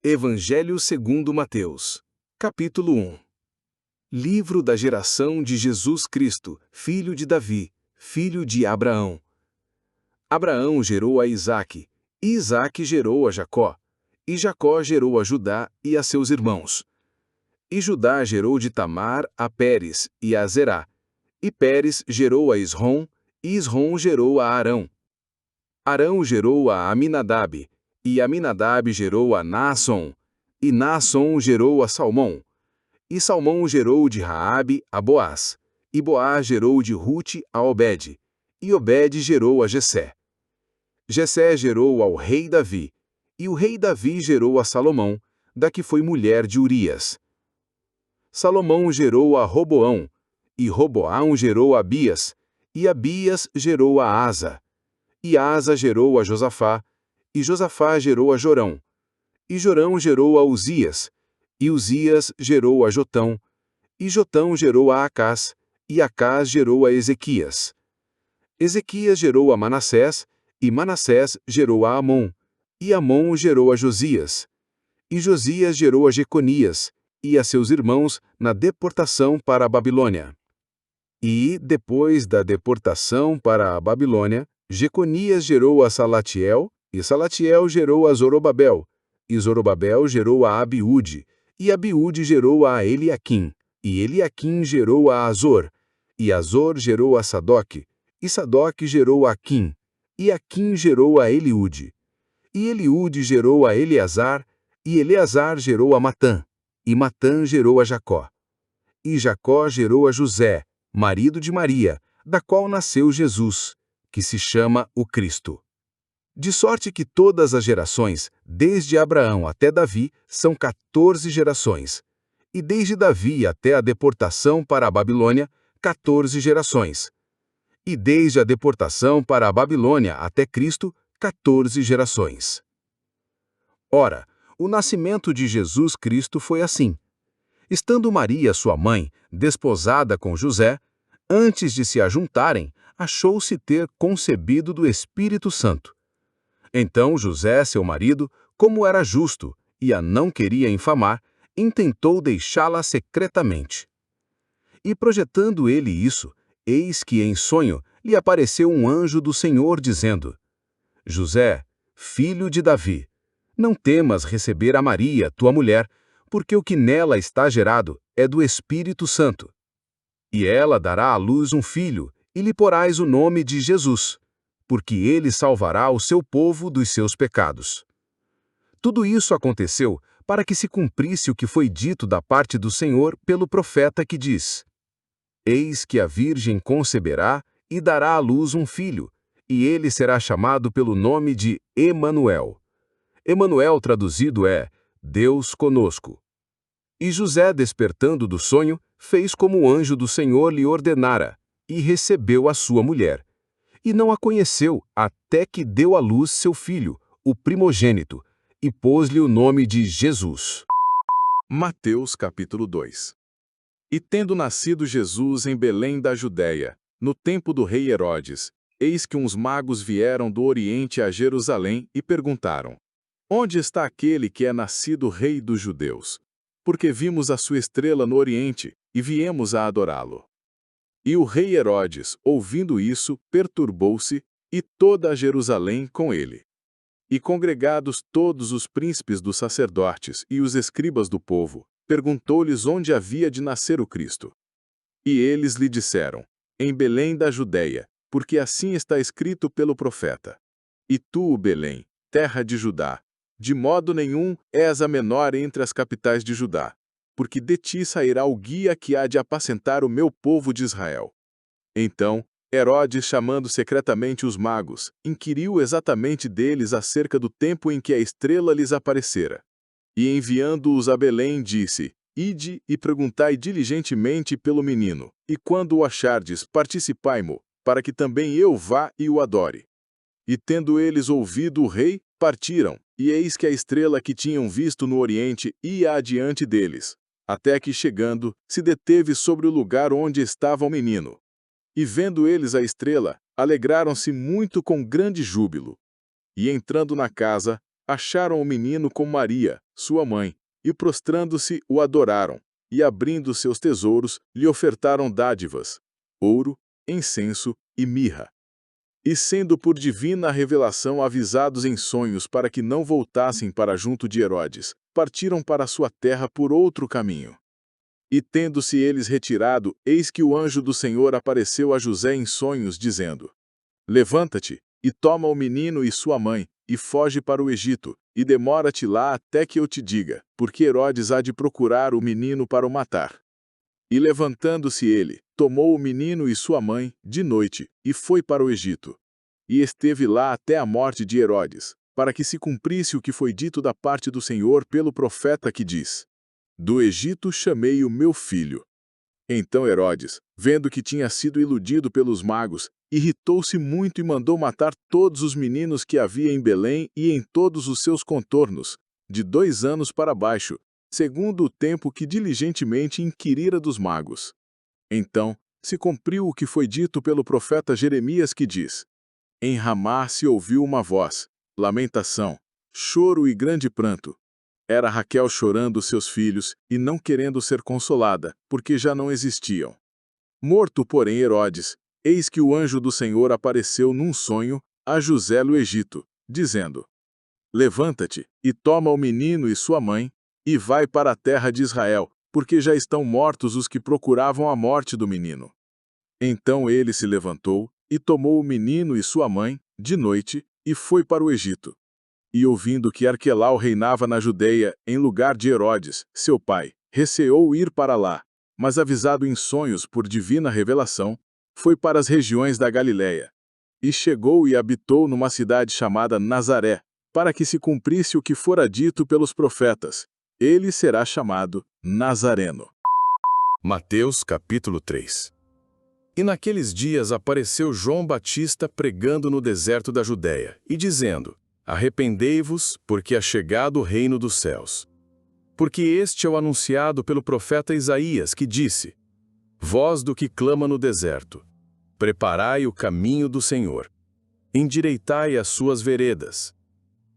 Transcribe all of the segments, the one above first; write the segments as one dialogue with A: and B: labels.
A: Evangelho segundo Mateus. Capítulo 1. Livro da geração de Jesus Cristo, filho de Davi, filho de Abraão. Abraão gerou a Isaque, e Isaque gerou a Jacó, e Jacó gerou a Judá e a seus irmãos. E Judá gerou de Tamar a Pérez e a Zerá, e Pérez gerou a Esrom, e Esrom gerou a Arão. Arão gerou a Aminadab, e Aminadab gerou a Naasson, e Naasson gerou a Salmão. E Salmão gerou de Raabe a Boaz, e Boaz gerou de Rute a Obed, e Obed gerou a Jessé. Jessé gerou ao rei Davi, e o rei Davi gerou a Salomão, da que foi mulher de Urias. Salomão gerou a Roboão, e Roboão gerou a Abias, e Abias gerou a Asa. E Asa gerou a Josafá, e Josafá gerou a Jorão. E Jorão gerou a Uzias, e Uzias gerou a Jotão, e Jotão gerou a Acás, e Acás gerou a Ezequias. Ezequias gerou a Manassés, e Manassés gerou a Amon, e Amon gerou a Josias. E Josias gerou a Jeconias, e a seus irmãos na deportação para a Babilônia. E, depois da deportação para a Babilônia, Jeconias gerou a Salatiel, e Salatiel gerou a Zorobabel, e Zorobabel gerou a Abiúde, e Abiúde gerou a Eliaquim, e Eliaquim gerou a Azor, e Azor gerou a Sadoque, e Sadoque gerou a Aquim, e Aquim gerou a Eliúde. E Eliúde gerou a Eleazar, e Eleazar gerou a Matã, e Matã gerou a Jacó. E Jacó gerou a José, marido de Maria, da qual nasceu Jesus, que se chama o Cristo. De sorte que todas as gerações, desde Abraão até Davi, são 14 gerações, e desde Davi até a deportação para a Babilônia, 14 gerações, e desde a deportação para a Babilônia até Cristo, 14 gerações. Ora, o nascimento de Jesus Cristo foi assim. Estando Maria, sua mãe, desposada com José, antes de se ajuntarem, achou-se ter concebido do Espírito Santo. Então José, seu marido, como era justo e a não queria infamar, intentou deixá-la secretamente. E projetando ele isso, eis que em sonho lhe apareceu um anjo do Senhor dizendo: José, filho de Davi, não temas receber a Maria, tua mulher, porque o que nela está gerado é do Espírito Santo. E ela dará à luz um filho, e lhe porás o nome de Jesus, porque ele salvará o seu povo dos seus pecados. Tudo isso aconteceu para que se cumprisse o que foi dito da parte do Senhor pelo profeta que diz: Eis que a Virgem conceberá e dará à luz um filho, e ele será chamado pelo nome de Emanuel. Emanuel traduzido é Deus conosco. E José, despertando do sonho, fez como o anjo do Senhor lhe ordenara, e recebeu a sua mulher. E não a conheceu até que deu à luz seu filho, o primogênito, e pôs-lhe o nome de Jesus.
B: Mateus capítulo 2. E tendo nascido Jesus em Belém da Judéia, no tempo do rei Herodes, eis que uns magos vieram do Oriente a Jerusalém e perguntaram: Onde está aquele que é nascido rei dos judeus? Porque vimos a sua estrela no Oriente e viemos a adorá-lo. E o rei Herodes, ouvindo isso, perturbou-se, e toda a Jerusalém com ele. E congregados todos os príncipes dos sacerdotes e os escribas do povo, perguntou-lhes onde havia de nascer o Cristo. E eles lhe disseram: Em Belém da Judéia, porque assim está escrito pelo profeta: E tu, Belém, terra de Judá, de modo nenhum és a menor entre as capitais de Judá, porque de ti sairá o guia que há de apacentar o meu povo de Israel. Então, Herodes, chamando secretamente os magos, inquiriu exatamente deles acerca do tempo em que a estrela lhes aparecera. E enviando-os a Belém, disse: Ide e perguntai diligentemente pelo menino, e quando o achardes, participai-mo, para que também eu vá e o adore. E tendo eles ouvido o rei, partiram, e eis que a estrela que tinham visto no Oriente ia adiante deles, até que, chegando, se deteve sobre o lugar onde estava o menino. E vendo eles a estrela, alegraram-se muito com grande júbilo. E entrando na casa, acharam o menino com Maria, sua mãe, e prostrando-se o adoraram, e abrindo seus tesouros, lhe ofertaram dádivas, ouro, incenso e mirra. E sendo por divina revelação avisados em sonhos para que não voltassem para junto de Herodes, partiram para sua terra por outro caminho. E tendo-se eles retirado, eis que o anjo do Senhor apareceu a José em sonhos, dizendo: Levanta-te, e toma o menino e sua mãe, e foge para o Egito, e demora-te lá até que eu te diga, porque Herodes há de procurar o menino para o matar. E levantando-se ele, tomou o menino e sua mãe, de noite, e foi para o Egito. E esteve lá até a morte de Herodes, para que se cumprisse o que foi dito da parte do Senhor pelo profeta que diz: Do Egito chamei o meu filho. Então Herodes, vendo que tinha sido iludido pelos magos, irritou-se muito e mandou matar todos os meninos que havia em Belém e em todos os seus contornos, de 2 anos para baixo, segundo o tempo que diligentemente inquirira dos magos. Então se cumpriu o que foi dito pelo profeta Jeremias, que diz: Em Ramá se ouviu uma voz, lamentação, choro e grande pranto. Era Raquel chorando seus filhos e não querendo ser consolada, porque já não existiam. Morto, porém, Herodes, eis que o anjo do Senhor apareceu num sonho a José no Egito, dizendo: Levanta-te, e toma o menino e sua mãe, e vai para a terra de Israel, porque já estão mortos os que procuravam a morte do menino. Então ele se levantou, e tomou o menino e sua mãe, de noite, e foi para o Egito. E ouvindo que Arquelau reinava na Judeia, em lugar de Herodes, seu pai, receou ir para lá, mas avisado em sonhos por divina revelação, foi para as regiões da Galiléia. E chegou e habitou numa cidade chamada Nazaré, para que se cumprisse o que fora dito pelos profetas: ele será chamado Nazareno.
A: Mateus capítulo 3. E naqueles dias apareceu João Batista pregando no deserto da Judéia, e dizendo: Arrependei-vos, porque é chegado o reino dos céus. Porque este é o anunciado pelo profeta Isaías, que disse: Voz do que clama no deserto, preparai o caminho do Senhor, endireitai as suas veredas.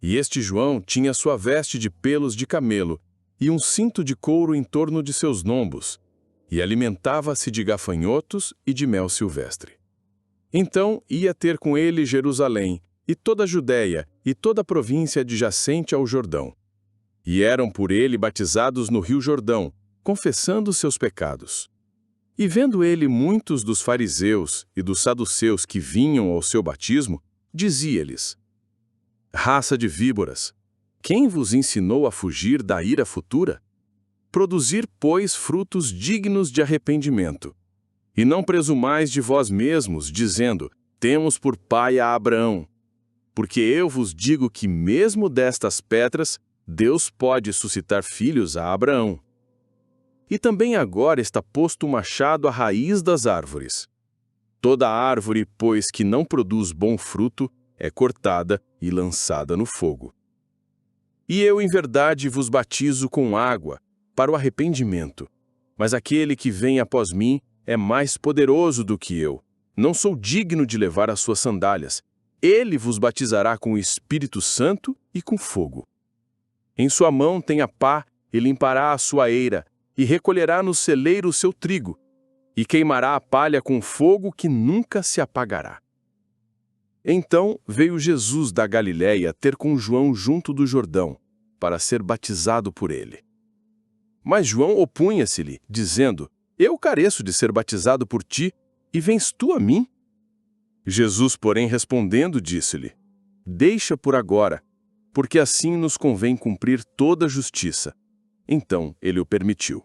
A: E este João tinha sua veste de pelos de camelo e um cinto de couro em torno de seus lombos, e alimentava-se de gafanhotos e de mel silvestre. Então ia ter com ele Jerusalém, e toda a Judéia, e toda a província adjacente ao Jordão. E eram por ele batizados no rio Jordão, confessando seus pecados. E vendo ele muitos dos fariseus e dos saduceus que vinham ao seu batismo, dizia-lhes: Raça de víboras, quem vos ensinou a fugir da ira futura? Produzir, pois, frutos dignos de arrependimento. E não presumais de vós mesmos, dizendo: Temos por pai a Abraão. Porque eu vos digo que mesmo destas pedras, Deus pode suscitar filhos a Abraão. E também agora está posto o machado à raiz das árvores. Toda árvore, pois, que não produz bom fruto, é cortada e lançada no fogo. E eu, em verdade, vos batizo com água, para o arrependimento. Mas aquele que vem após mim é mais poderoso do que eu. Não sou digno de levar as suas sandálias. Ele vos batizará com o Espírito Santo e com fogo. Em sua mão tem a pá, e limpará a sua eira, e recolherá no celeiro o seu trigo, e queimará a palha com fogo que nunca se apagará. Então veio Jesus da Galiléia ter com João junto do Jordão, para ser batizado por ele. Mas João opunha-se-lhe, dizendo: Eu careço de ser batizado por ti, e vens tu a mim? Jesus, porém, respondendo, disse-lhe: Deixa por agora, porque assim nos convém cumprir toda a justiça. Então ele o permitiu.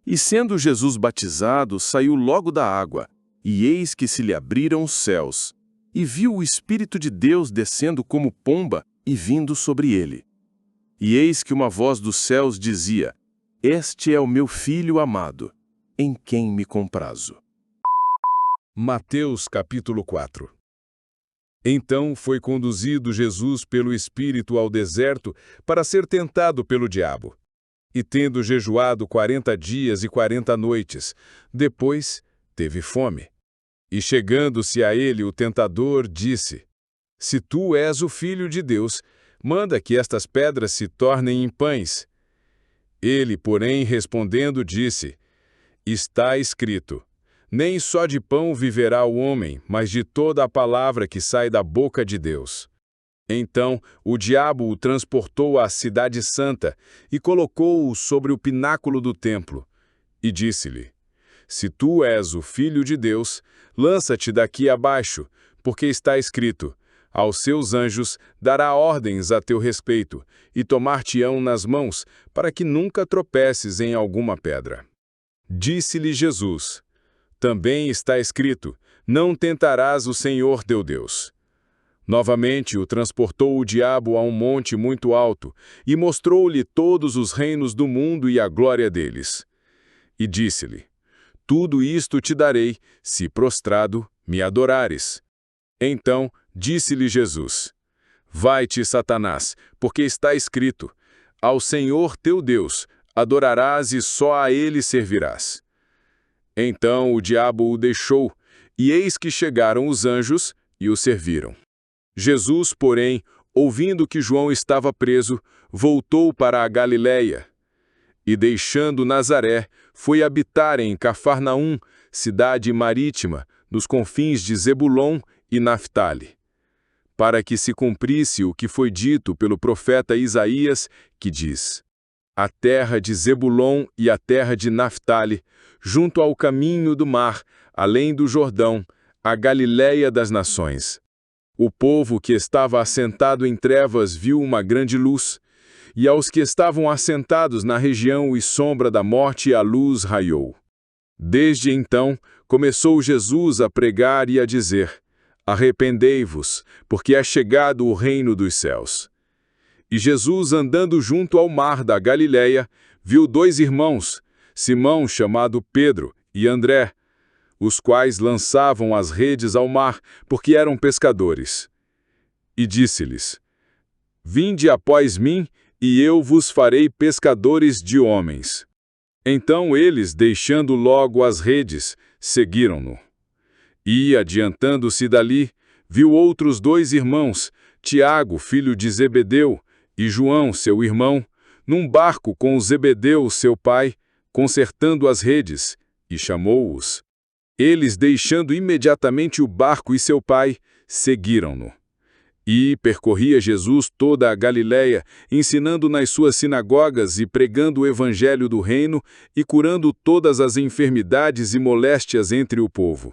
A: E sendo Jesus batizado, saiu logo da água, e eis que se lhe abriram os céus, e viu o Espírito de Deus descendo como pomba e vindo sobre ele. E eis que uma voz dos céus dizia: Este é o meu Filho amado, em quem me comprazo.
B: Mateus capítulo 4. Então foi conduzido Jesus pelo Espírito ao deserto para ser tentado pelo diabo. E tendo jejuado 40 dias e 40 noites, depois teve fome. E chegando-se a ele o tentador, disse: Se tu és o Filho de Deus, manda que estas pedras se tornem em pães. Ele, porém, respondendo, disse: Está escrito: Nem só de pão viverá o homem, mas de toda a palavra que sai da boca de Deus. Então o diabo o transportou à cidade santa e colocou-o sobre o pináculo do templo. E disse-lhe: Se tu és o Filho de Deus, lança-te daqui abaixo, porque está escrito: Aos seus anjos dará ordens a teu respeito, e tomar-te-ão nas mãos, para que nunca tropeces em alguma pedra. Disse-lhe Jesus: Também está escrito: Não tentarás o Senhor teu Deus. Novamente o transportou o diabo a um monte muito alto, e mostrou-lhe todos os reinos do mundo e a glória deles. E disse-lhe: Tudo isto te darei, se prostrado me adorares. Então disse-lhe Jesus: Vai-te, Satanás, porque está escrito: Ao Senhor teu Deus adorarás e só a ele servirás. Então o diabo o deixou, e eis que chegaram os anjos e o serviram. Jesus, porém, ouvindo que João estava preso, voltou para a Galiléia. E deixando Nazaré, foi habitar em Cafarnaum, cidade marítima, nos confins de Zebulon e Naftali, para que se cumprisse o que foi dito pelo profeta Isaías, que diz: A terra de Zebulon e a terra de Naftali, junto ao caminho do mar, além do Jordão, a Galiléia das nações. O povo que estava assentado em trevas viu uma grande luz, e aos que estavam assentados na região e sombra da morte a luz raiou. Desde então, começou Jesus a pregar e a dizer: Arrependei-vos, porque é chegado o reino dos céus. E Jesus, andando junto ao mar da Galiléia, viu dois irmãos, Simão, chamado Pedro, e André, os quais lançavam as redes ao mar, porque eram pescadores. E disse-lhes: Vinde após mim, e eu vos farei pescadores de homens. Então eles, deixando logo as redes, seguiram-no. E, adiantando-se dali, viu outros dois irmãos, Tiago, filho de Zebedeu, e João, seu irmão, num barco com Zebedeu, seu pai, consertando as redes, e chamou-os. Eles, deixando imediatamente o barco e seu pai, seguiram-no. E percorria Jesus toda a Galiléia, ensinando nas suas sinagogas e pregando o evangelho do reino e curando todas as enfermidades e moléstias entre o povo.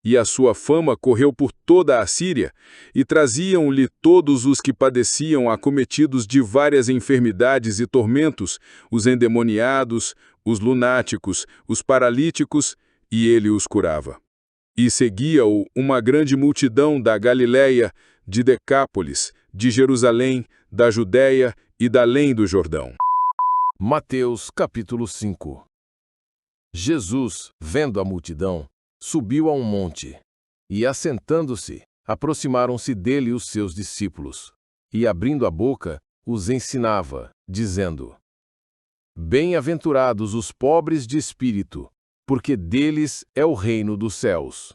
B: E a sua fama correu por toda a Síria, e traziam-lhe todos os que padeciam acometidos de várias enfermidades e tormentos, os endemoniados, os lunáticos, os paralíticos, e ele os curava. E seguia-o uma grande multidão da Galiléia, de Decápolis, de Jerusalém, da Judéia e da além do Jordão.
C: Mateus capítulo 5. Jesus, vendo a multidão, subiu a um monte, e assentando-se, aproximaram-se dele os seus discípulos, e abrindo a boca, os ensinava, dizendo: Bem-aventurados os pobres de espírito, porque deles é o reino dos céus.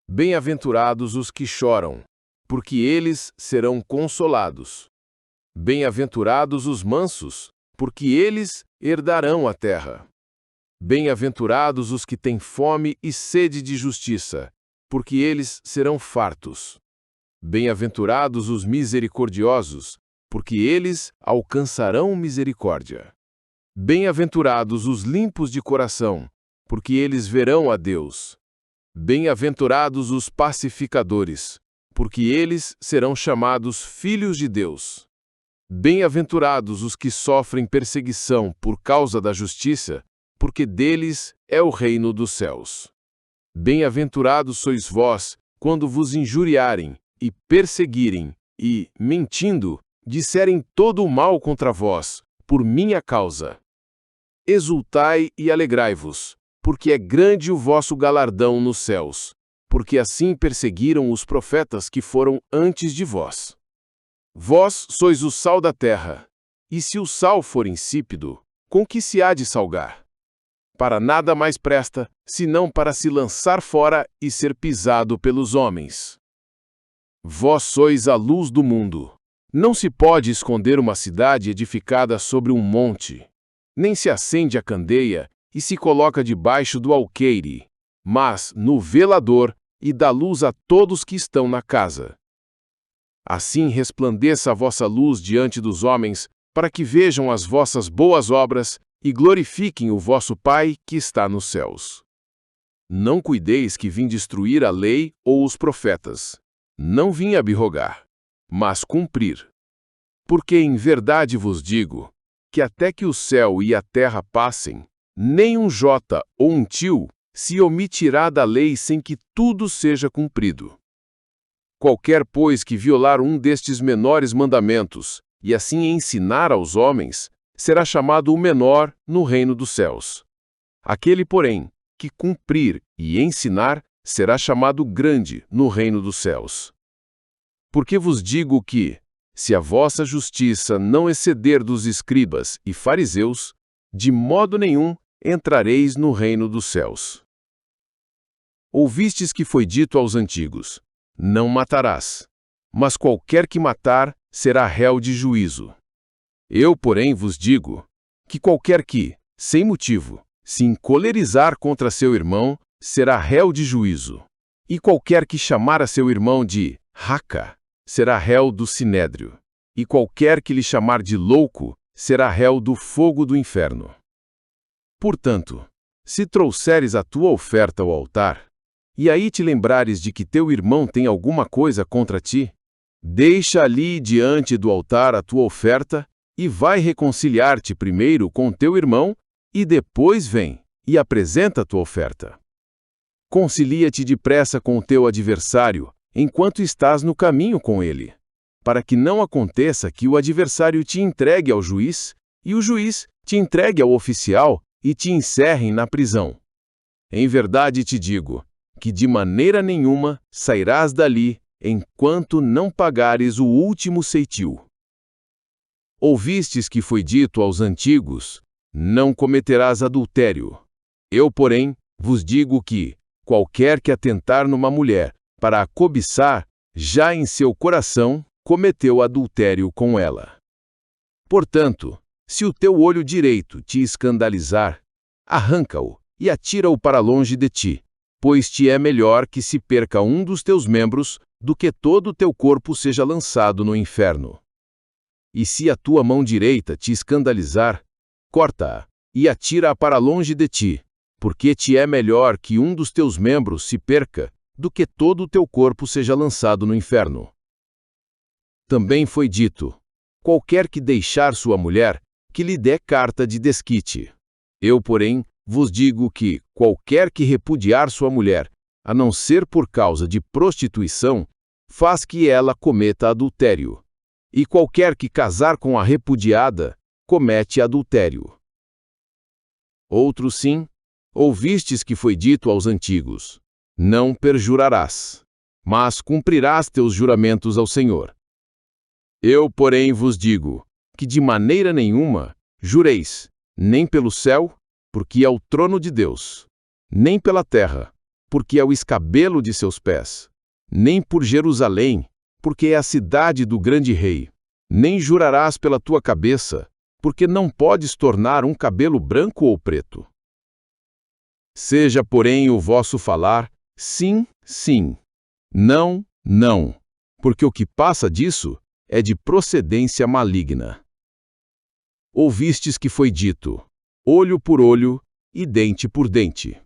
C: Bem-aventurados os que choram, porque eles serão consolados. Bem-aventurados os mansos, porque eles herdarão a terra. Bem-aventurados os que têm fome e sede de justiça, porque eles serão fartos. Bem-aventurados os misericordiosos, porque eles alcançarão misericórdia. Bem-aventurados os limpos de coração, porque eles verão a Deus. Bem-aventurados os pacificadores, porque eles serão chamados filhos de Deus. Bem-aventurados os que sofrem perseguição por causa da justiça, porque deles é o reino dos céus. Bem-aventurados sois vós, quando vos injuriarem, e perseguirem, e, mentindo, disserem todo o mal contra vós, por minha causa. Exultai e alegrai-vos, porque é grande o vosso galardão nos céus, porque assim perseguiram os profetas que foram antes de vós. Vós sois o sal da terra, e se o sal for insípido, com que se há de salgar? Para nada mais presta, senão para se lançar fora e ser pisado pelos homens. Vós sois a luz do mundo. Não se pode esconder uma cidade edificada sobre um monte, nem se acende a candeia e se coloca debaixo do alqueire, mas no velador e dá luz a todos que estão na casa. Assim resplandeça a vossa luz diante dos homens, para que vejam as vossas boas obras e glorifiquem o vosso Pai que está nos céus. Não cuideis que vim destruir a lei ou os profetas. Não vim abrogar, mas cumprir. Porque em verdade vos digo, que até que o céu e a terra passem, nem um jota ou um tio se omitirá da lei sem que tudo seja cumprido. Qualquer, pois, que violar um destes menores mandamentos, e assim ensinar aos homens, será chamado o menor no reino dos céus. Aquele, porém, que cumprir e ensinar, será chamado grande no reino dos céus. Porque vos digo que, se a vossa justiça não exceder dos escribas e fariseus, de modo nenhum entrareis no reino dos céus. Ouvistes que foi dito aos antigos: não matarás, mas qualquer que matar será réu de juízo. Eu, porém, vos digo que qualquer que, sem motivo, se encolerizar contra seu irmão, será réu de juízo. E qualquer que chamar a seu irmão de raca, será réu do sinédrio. E qualquer que lhe chamar de louco, será réu do fogo do inferno. Portanto, se trouxeres a tua oferta ao altar, e aí te lembrares de que teu irmão tem alguma coisa contra ti, deixa ali diante do altar a tua oferta, e vai reconciliar-te primeiro com teu irmão, e depois vem e apresenta a tua oferta. Concilia-te depressa com o teu adversário, enquanto estás no caminho com ele, para que não aconteça que o adversário te entregue ao juiz, e o juiz te entregue ao oficial, e te encerrem na prisão. Em verdade te digo, que de maneira nenhuma sairás dali, enquanto não pagares o último ceitil. Ouvistes que foi dito aos antigos: não cometerás adultério. Eu, porém, vos digo que, qualquer que atentar numa mulher, para a cobiçar, já em seu coração, cometeu adultério com ela. Portanto, se o teu olho direito te escandalizar, arranca-o e atira-o para longe de ti, pois te é melhor que se perca um dos teus membros, do que todo o teu corpo seja lançado no inferno. E se a tua mão direita te escandalizar, corta-a e atira-a para longe de ti, porque te é melhor que um dos teus membros se perca, do que todo o teu corpo seja lançado no inferno. Também foi dito: qualquer que deixar sua mulher, que lhe dê carta de desquite. Eu, porém, vos digo que, qualquer que repudiar sua mulher, a não ser por causa de prostituição, faz que ela cometa adultério. E qualquer que casar com a repudiada, comete adultério. Outro sim, ouvistes que foi dito aos antigos: não perjurarás, mas cumprirás teus juramentos ao Senhor. Eu, porém, vos digo, que de maneira nenhuma jureis, nem pelo céu, porque é o trono de Deus, nem pela terra, porque é o escabelo de seus pés, nem por Jerusalém, porque é a cidade do grande rei, nem jurarás pela tua cabeça, porque não podes tornar um cabelo branco ou preto. Seja, porém, o vosso falar sim, sim, não, não, porque o que passa disso é de procedência maligna. Ouvistes que foi dito: olho por olho e dente por dente.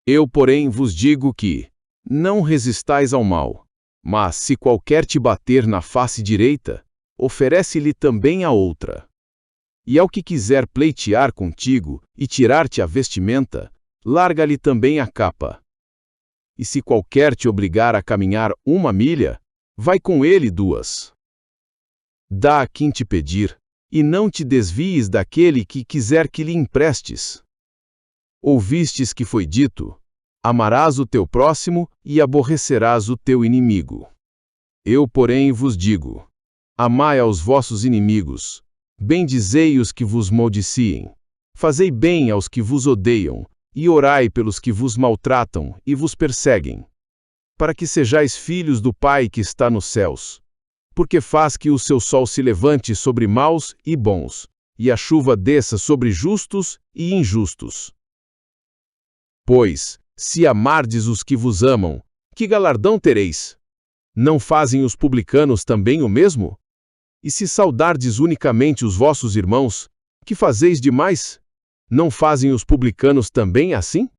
C: Eu, porém, vos digo que, não resistais ao mal, mas se qualquer te bater na face direita, oferece-lhe também a outra. E ao que quiser pleitear contigo e tirar-te a vestimenta, larga-lhe também a capa. E se qualquer te obrigar a caminhar 1 milha, vai com ele 2. Dá a quem te pedir, e não te desvies daquele que quiser que lhe emprestes. Ouvistes que foi dito: amarás o teu próximo e aborrecerás o teu inimigo. Eu, porém, vos digo: amai aos vossos inimigos, bendizei os que vos maldiciem, fazei bem aos que vos odeiam, e orai pelos que vos maltratam e vos perseguem, para que sejais filhos do Pai que está nos céus. porque faz que o seu sol se levante sobre maus e bons, e a chuva desça sobre justos e injustos. Pois, se amardes os que vos amam, que galardão tereis? Não fazem os publicanos também o mesmo? E se saudardes unicamente os vossos irmãos, que fazeis demais? Não fazem os publicanos também assim?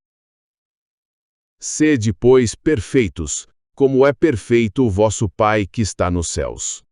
C: Sede, pois, perfeitos, como é perfeito o vosso Pai que está nos céus.